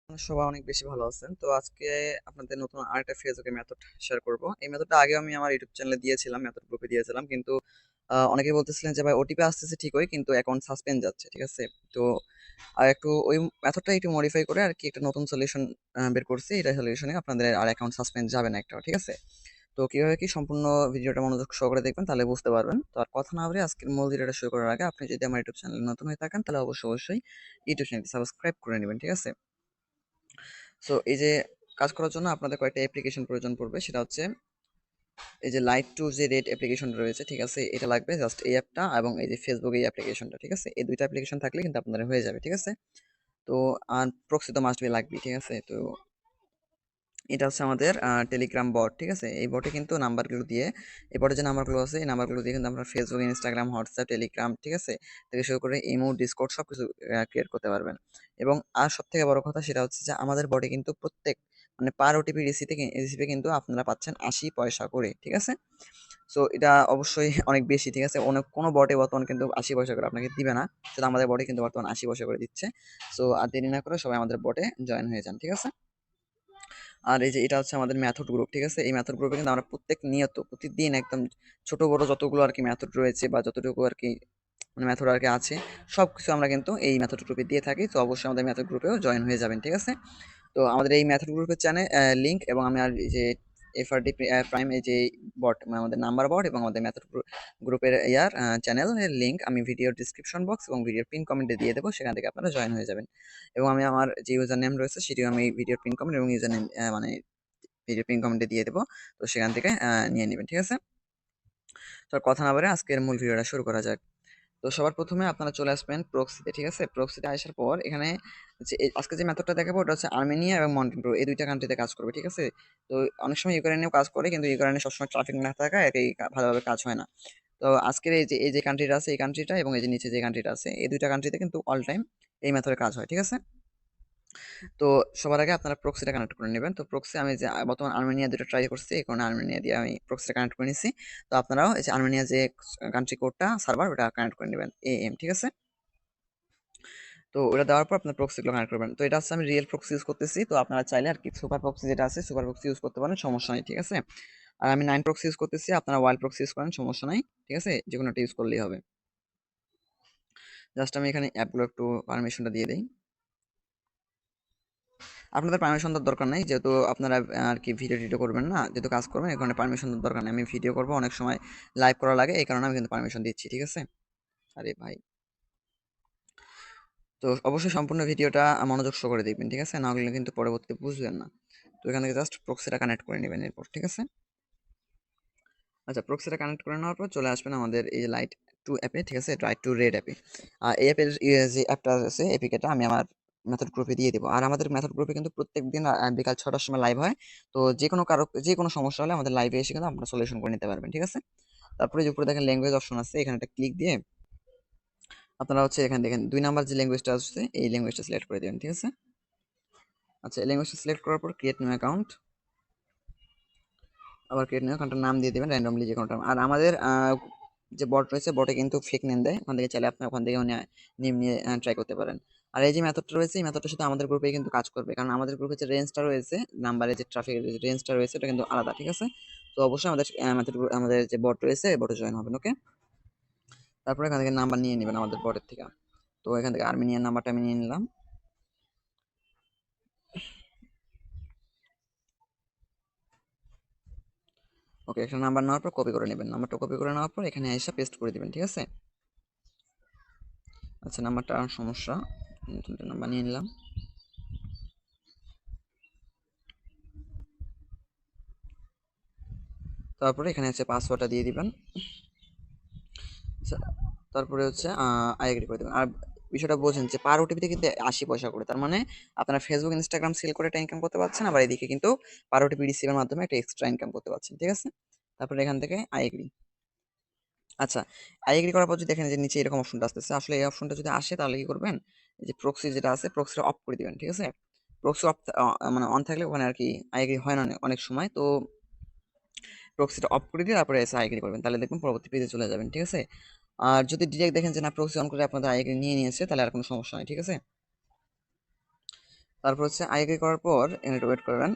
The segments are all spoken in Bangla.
সবাই অনেক বেশি ভালো আছেন। তো আজকে আপনাদের নতুন আরেকটা ফেসবুকে মেথড শেয়ার করব। এই মেথডটা আগেও আমি আমার ইউটিউব চ্যানেলে দিয়েছিলাম, মেথড গ্রুপে দিয়েছিলাম। কিন্তু অনেকেই বলতেছিলেন যে ভাই ওটিপি আসতেছে ঠিকই, কিন্তু অ্যাকাউন্ট সাসপেন্ড যাচ্ছে। ঠিক আছে? তো আর একটু ওই মেথডটা একটু মডিফাই করে আর কি একটা নতুন সলিউশন বের করছি। এটা সলিউশনে আপনাদের আর অ্যাকাউন্ট সাসপেন্ড যাবে না একটাও। ঠিক আছে? তো কিভাবে কি সম্পূর্ণ ভিডিওটা মনোযোগ সহকারে দেখবেন, তাহলে বুঝতে পারবেন। তো আর কথা না বলে আজকের মূল ভিডিওটা শুরু করার আগে আপনি যদি আমার ইউটিউব চ্যানেলে নতুন হয়ে থাকেন, তাহলে অবশ্যই ইউটিউব চ্যানেলটি সাবস্ক্রাইব করে নেবেন। ঠিক আছে? সো এই যে কাজ করার জন্য আপনাদের কয়েকটা অ্যাপ্লিকেশন প্রয়োজন পড়বে। সেটা হচ্ছে এই যে লাইট টু যে রেড অ্যাপ্লিকেশন রয়েছে। ঠিক আছে? এটা লাগবে জাস্ট এই অ্যাপটা, এবং এই যে ফেসবুক এই অ্যাপ্লিকেশনটা। ঠিক আছে? এই দুইটা অ্যাপ্লিকেশন থাকলে কিন্তু আপনাদের হয়ে যাবে। ঠিক আছে? তো আর প্রক্সি তো মাস্ট বি লাগবে। ঠিক আছে? তো এটা হচ্ছে আমাদের টেলিগ্রাম বট। ঠিক আছে? এই বটে কিন্তু নাম্বারগুলো দিয়ে, এই বটে যে নাম্বারগুলো আছে এই নাম্বারগুলো দিয়ে কিন্তু আমরা ফেসবুক, ইনস্টাগ্রাম, হোয়াটসঅ্যাপ, টেলিগ্রাম, ঠিক আছে, থেকে শুরু করে ইমো, ডিসকর্ড সব কিছু ক্রিয়েট করতে পারবেন। এবং আর সব থেকে বড় কথা সেটা হচ্ছে যে আমাদের বটে কিন্তু প্রত্যেক মানে পার ওটিপি রিসিপে কিন্তু আপনারা পাচ্ছেন 80 পয়সা করে। ঠিক আছে? সো এটা অবশ্যই অনেক বেশি। ঠিক আছে? অনেক কোনো বটে বর্তমান কিন্তু 80 পয়সা করে আপনাকে দিবে না, শুধু আমাদের বটে কিন্তু বর্তমান 80 পয়সা করে দিচ্ছে। সো আর দেরি না করে সবাই আমাদের বটে জয়েন হয়ে যান। ঠিক আছে? আর এই যে এটা হচ্ছে আমাদের মেথড গ্রুপ। ঠিক আছে? এই মেথড গ্রুপে কিন্তু আমরা প্রতিদিন একদম ছোট বড় যতগুলো আর কি মেথড রয়েছে, বা যতটুকু আর কি মানে মেথড আর কি আছে, সবকিছু আমরা কিন্তু এই মেথড গ্রুপে দিয়ে থাকি। তো অবশ্যই আমাদের মেথড গ্রুপেও জয়েন হয়ে যাবেন। ঠিক আছে? তো আমাদের এই মেথড গ্রুপের চ্যানেল লিংক, এবং আমি আর এই যে এফআরডি প্রাইম এই যে বট মানে আমাদের নাম্বার বট, এবং আমাদের মেথড গ্রুপের চ্যানেলের লিংক আমি ভিডিওর ডিসক্রিপশন বক্স এবং ভিডিওর পিন কমেন্টে দিয়ে দেবো, সেখান থেকে আপনারা জয়েন হয়ে যাবেন। এবং আমি আমার যে ইউজার নেম রয়েছে সেটিও আমি ভিডিওর পিন কমেন্ট এবং ইউজার নেম মানে ভিডিও পিন কমেন্টে দিয়ে দেবো। তো সেখান থেকে নিয়ে নেবেন। ঠিক আছে? তো আর কথা না বলে আজকের মূল ভিডিওটা শুরু করা যাক। তো সবার প্রথমে আপনারা চলে আসবেন প্রক্সিতে। ঠিক আছে? প্রক্সিতে আসার পর এখানে যে আজকে যে মেথডটা দেখাবো ওটা হচ্ছে আর্মেনিয়া এবং মন্টিনিগ্রো, এই দুইটা কান্ট্রিতে কাজ করবে। ঠিক আছে? তো অনেক সময় ইউক্রেনেও কাজ করে, কিন্তু ইউক্রেনে সবসময় ট্রাফিক না থাকায় ভালোভাবে কাজ হয় না। তো আজকের এই যে কান্ট্রিটা আছে, এই কান্ট্রিটা এবং এই যে নিচে যে কান্ট্রিটা আছে, এই দুইটা কান্ট্রিতে কিন্তু অল টাইম এই মেথডে কাজ হয়। ঠিক আছে? তো সবার আগে আপনারা প্রক্সিটা কানেক্ট করে নেবেন। তো প্রক্সি আমি যে বর্তমান আর্মেনিয়া দুটো ট্রাই করছি, এই কারণে আর্মেনিয়া দিয়ে আমি প্রক্সিটা কানেক্ট করে নিছি। তো আপনারাও এই যে আর্মেনিয়া যে কান্ট্রি কোডটা সার্ভার ওটা কানেক্ট করে নেবেন AM। ঠিক আছে? তো ওটা দেওয়ার পর আপনার প্রক্সিগুলো কানেক্ট করবেন। তো এটা হচ্ছে আমি রিয়েল প্রক্সি ইউজ করতেছি। তো আপনারা চাইলে আর কি সুপার প্রক্সি যেটা আছে সুপার প্রক্সি ইউজ করতে পারেন, সমস্যা নেই। ঠিক আছে? আর আমি 9 প্রক্সি ইউজ করতেছি, আপনারা ওয়াইল্ড প্রক্সি ইউজ করেন, সমস্যা নাই। ঠিক আছে? যে কোনো একটা ইউজ করলেই হবে। জাস্ট আমি এখানে অ্যাপগুলো একটু পারমিশনটা দিয়ে দিই। আপনাদের পারমিশন দেওয়ার দরকার নাই, যেহেতু আপনারা আর কি ভিডিও টিডিও করবেন না, যেহেতু কাজ করবেন, এই কারণে পারমিশন দেওয়ার দরকার নেই। আমি ভিডিও করবো, অনেক সময় লাইভ করা লাগে, এই কারণে আমি কিন্তু পারমিশন দিচ্ছি। ঠিক আছে? আরে ভাই, তো অবশ্যই সম্পূর্ণ ভিডিওটা মনোযোগ সহকারে দেখবেন। ঠিক আছে? না হলে কিন্তু পরবর্তীতে বুঝবেন না। তো এখান থেকে জাস্ট প্রক্সিটা কানেক্ট করে নেবেন এরপর। ঠিক আছে? আচ্ছা, প্রক্সিটা কানেক্ট করে নেওয়ার পর চলে আসবেন আমাদের এই যে লাইট টু অ্যাপে। ঠিক আছে? লাইট টু রেড অ্যাপে। এই অ্যাপের যে অ্যাপটা আছে, এপিকেটা আমি আমার মেথড গ্রুপে দিয়ে দেবো। আর আমাদের মেথড গ্রুপে কিন্তু প্রত্যেক দিন বিকাল 6টার সময় লাইভ হয়। তো যে কোনো সমস্যা হলে আমাদের লাইভে এসে কিন্তু আপনারা সলিউশন করে নিতে পারবেন। ঠিক আছে? তারপরে যে উপরে দেখেন ল্যাঙ্গুয়েজ অপশন আছে, এখানে একটা ক্লিক দিয়ে আপনারা হচ্ছে এখানে দেখেন 2 নাম্বার যে ল্যাঙ্গুয়েজটা আসছে এই ল্যাঙ্গুয়েজটা সিলেক্ট করে দেবেন। ঠিক আছে? আচ্ছা, এই ল্যাঙ্গুয়েজটা সিলেক্ট করার পর ক্রিয়েট নিউ অ্যাকাউন্ট, আবার ক্রিয়েট নিউ অ্যাকাউন্টের নাম দিয়ে দেবেন র্যান্ডমলি যে কোনোটা। আর আমাদের যে বট রয়েছে, বটে কিন্তু ফেক নেম দেয়, ওখান থেকে চাইলে আপনি ওখান থেকে নেম নিয়ে ট্রাই করতে পারেন। আর এই যে মেথডটা রয়েছে, এই মেথডটা শুধু আমাদের গ্রুপে কিন্তু কাজ করবে, কারণ আমাদের গ্রুপে যে রেঞ্জটা রয়েছে, নাম্বারে যে ট্রাফিকের যে রেঞ্জটা রয়েছে ওটা কিন্তু আলাদা। ঠিক আছে? তো অবশ্যই আমাদের যে বট রয়েছে বটে জয়েন হবেন। ওকে? তারপরে এখান থেকে নাম্বার নিয়ে নেবেন আমাদের বটের থেকে। তো এখান থেকে আর্মেনিয়ান নাম্বারটা আমি নিয়ে নিলাম। ওকে, একটা নাম্বার নেওয়ার পর কপি করে নেবেন। নাম্বারটা কপি করে নেওয়ার পর এখানে এসে পেস্ট করে দিবেন। ঠিক আছে? আচ্ছা, নাম্বারটা সমস্যা, নতুন নাম্বার নিয়ে নিলাম। তারপরে এখানে হচ্ছে পাসওয়ার্ডটা দিয়ে দিবেন। আচ্ছা, তারপরে হচ্ছে আই এগ্রি করে দেবেন। আর বিষয়টা বোঝেন যে পার ওটিপিতে কিন্তু 80 পয়সা করে, তার মানে আপনারা ফেসবুক, ইনস্টাগ্রাম সেল করে একটা ইনকাম করতে পারছেন, আবার এদিকে কিন্তু পার ওটিপি রিসিভের মাধ্যমে একটা এক্সট্রা ইনকাম করতে পারছেন। ঠিক আছে? তারপরে এখান থেকে আই এগ্রি। আচ্ছা, আই এগ্রি করার পর যদি দেখেন যে নিচে এরকম অপশনটা আসতেছে, আসলে এই অপশনটা যদি আসে তাহলে কি করবেন, এই যে প্রক্সি যেটা আছে প্রক্সিটা অফ করে দিবেন। ঠিক আছে? প্রক্সি অফ মানে অন থাকলে ওখানে আর কি আই এগ্রি হয় না অনেক সময়। তো প্রক্সিটা অফ করে দিয়ে তারপরে এসে আই এগ্রি করবেন, তাহলে দেখবেন পরবর্তী পেজে চলে যাবেন। ঠিক আছে? আর যদি ডিরেক্ট দেখেন যে না প্রক্সি অন করে আপনাদের আই এগ্রি নিয়ে নিয়েছে, তাহলে আর কোনো সমস্যা নেই। ঠিক আছে? তারপর হচ্ছে আই এগ্রি করার পর এখানে একটু ওয়েট করবেন।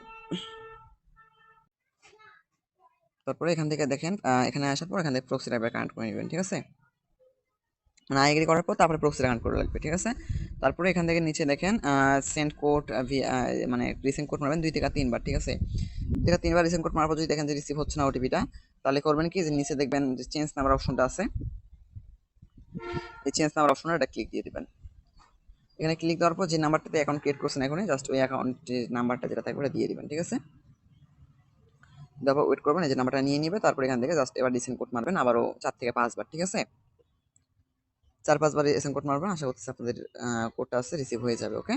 তারপরে এখান থেকে দেখেন এখানে আসার পর এখান থেকে প্রক্সি টাইপের কানেক্ট করে নেবেন, ঠিক আছে। মানে আই এগ্রি করার পর তারপরে প্রক্সি কানেক্ট করে লাগবে, ঠিক আছে। তারপরে এখান থেকে নিচে দেখেন সেন্ড কোড মানে রিসেন্ড কোড মারবেন 2 থেকে 3 বার, ঠিক আছে। 2 থেকে 3 বার রিসেন্ড কোড মারার পর যদি দেখেন যে রিসিভ হচ্ছে না ওটিপিটা, তাহলে করবেন কি যে নিচে দেখবেন যে চেঞ্জ নাম্বার অপশনটা আছে, এই চেঞ্জ নাম্বার অপশনে এটা ক্লিক দিয়ে দিবেন। এখানে ক্লিক দেওয়ার পর যে নাম্বারটাতে অ্যাকাউন্ট ক্রিয়েট করছেন এখনই জাস্ট ওই অ্যাকাউন্টের নাম্বারটা যেটা থাকবে ওটা দিয়ে দিবেন, ঠিক আছে। তারপর ওয়েট করবেন, এই যে নাম্বারটা নিয়ে নিবে। তারপর এখান থেকে জাস্ট এবার রিসেন্ড কোড মারবেন আবারও 4 থেকে 5 বার, ঠিক আছে। 4-5 বার রিসেন্ড কোড মারবেন, আশা করতেছি আপনাদের কোডটা আছে রিসিভ হয়ে যাবে। ওকে,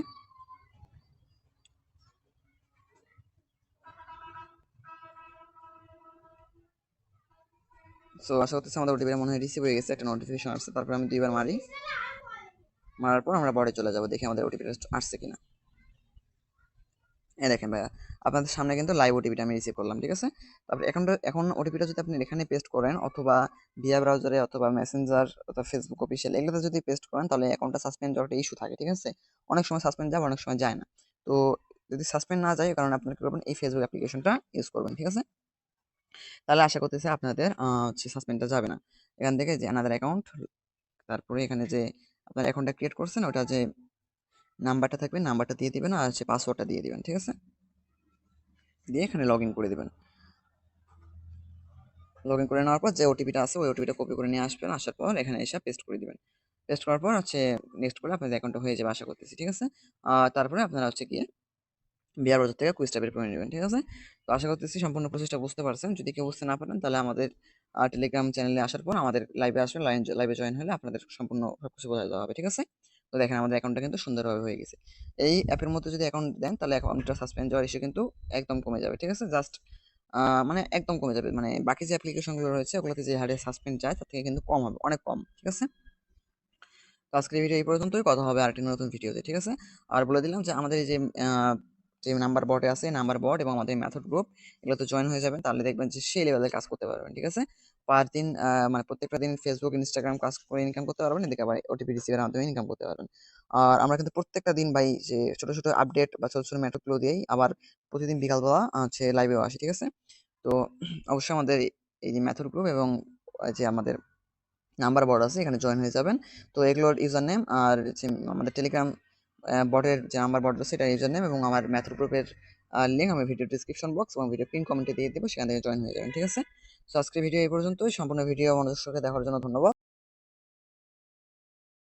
সো আশা করতেছি আমাদের ওটিপিটা মনে হয় রিসিভ হয়ে গেছে, একটা নোটিফিকেশন আসছে। তারপর আমি 2 বার মারি, মারার পর আমরা বডে চলে যাবো, দেখি আমাদের ওটিপিটা আসছে কিনা। দেখেন ভাইয়া, আপনাদের সামনে কিন্তু লাইভ ওটিপিটা আমি রিসিভ করলাম, ঠিক আছে। তারপর এখন ওটিপিটা যদি আপনি এখানে পেস্ট করেন অথবা ভিয়া ব্রাউজারে অথবা মেসেঞ্জার অথবা ফেসবুক অফিসিয়াল এগুলোতে যদি পেস্ট করেন, তাহলে অ্যাকাউন্টটা সাসপেন্ড যাওয়ার একটা ইস্যু থাকে, ঠিক আছে। অনেক সময় সাসপেন্ড যায়, অনেক সময় যায় না। তো যদি সাসপেন্ড না যায়, কারণ আপনারা কি করবেন, এই ফেসবুক অ্যাপ্লিকেশনটা ইউজ করবেন, ঠিক আছে। তাহলে আশা করতেছি আপনাদের হচ্ছে সাসপেন্ডটা যাবে না। এখান থেকে যে আনাদার অ্যাকাউন্ট, তারপরে এখানে যে আপনার অ্যাকাউন্টটা ক্রিয়েট করছেন ওটা যে নাম্বারটা থাকবে নাম্বারটা দিয়ে দিবেন, আর হচ্ছে পাসওয়ার্ডটা দিয়ে দিবেন, ঠিক আছে। দিয়ে এখানে লগ ইন করে দিবেন। লগ ইন করে নেওয়ার পর যে ওটিপিটা আছে ওই ওটিপিটা কপি করে নিয়ে আসবেন, আসার পর এখানে এসে পেস্ট করে দিবেন। পেস্ট করার পর হচ্ছে নেক্সট করলে আপনাদের অ্যাকাউন্টটা হয়ে যাবে আশা করতেছি, ঠিক আছে। তারপরে আপনারা হচ্ছে গিয়ে বিআর ব্রাউজার থেকে কুইজটা বের করে নেবেন, ঠিক আছে। তো আশা করতেছি সম্পূর্ণ প্রসেসটা বুঝতে পারছেন। যদি কেউ বুঝতে না পারেন তাহলে আমাদের টেলিগ্রাম চ্যানেলে আসার পর আমাদের লাইভে আসবেন, লাইভে জয়েন হলে আপনাদের সম্পূর্ণ সবকিছু বোঝা দেওয়া হবে, ঠিক আছে। তো দেখেন আমাদের অ্যাকাউন্টটা কিন্তু সুন্দরভাবে হয়ে গেছে। এই অ্যাপের মধ্যে যদি অ্যাকাউন্ট দেন তাহলে অ্যাকাউন্টটা সাসপেন্ড যাওয়ার ইস্যু কিন্তু একদম কমে যাবে, ঠিক আছে। জাস্ট মানে একদম কমে যাবে, মানে বাকি যে অ্যাপ্লিকেশনগুলো রয়েছে ওগুলোতে যে হারে সাসপেন্ড যায় তার থেকে কিন্তু কম হবে, অনেক কম, ঠিক আছে। তো আজকের ভিডিও এই পর্যন্তই, কথা হবে আরেকটি নতুন ভিডিওতে, ঠিক আছে। আর বলে দিলাম যে আমাদের এই যে যে নাম্বার বটে আছে, নাম্বার বট এবং আমাদের মেথড গ্রুপ এগুলোতে জয়েন হয়ে যাবেন, তাহলে দেখবেন যে সেই লেভেলের কাজ করতে পারবেন, ঠিক আছে। পার দিন মানে প্রত্যেকটা দিন ফেসবুক ইনস্টাগ্রাম কাজ করে ইনকাম করতে পারবেন, এদিকে আবার ওটিপি রিসিভের মাধ্যমে ইনকাম করতে পারবেন। আর আমরা কিন্তু প্রত্যেকটা দিন ভাই যে ছোট ছোট আপডেট বা ছোট ছোট মেথডগুলো দিয়েই আবার প্রতিদিন বিকালবেলা হচ্ছে লাইভেও আসি, ঠিক আছে। তো অবশ্যই আমাদের এই যে মেথড গ্রুপ এবং যে আমাদের নাম্বার বট আছে এখানে জয়েন হয়ে যাবেন। তো এগুলোর ইউজার নেম আর যে আমাদের টেলিগ্রাম বটের যে নাম্বার বট আছে সেটা ইউজার নেম এবং আমার মেথড গ্রুপের লিঙ্ক আমি ভিডিও ডিসক্রিপশন বক্স এবং ভিডিও পিন কমেন্টে দিয়ে দেবো, সেখান থেকে জয়েন হয়ে যাবেন, ঠিক আছে। তো আজকের ভিডিও এই পর্যন্তই। সম্পূর্ণ ভিডিও আমাদের সাথে দেখার জন্য ধন্যবাদ।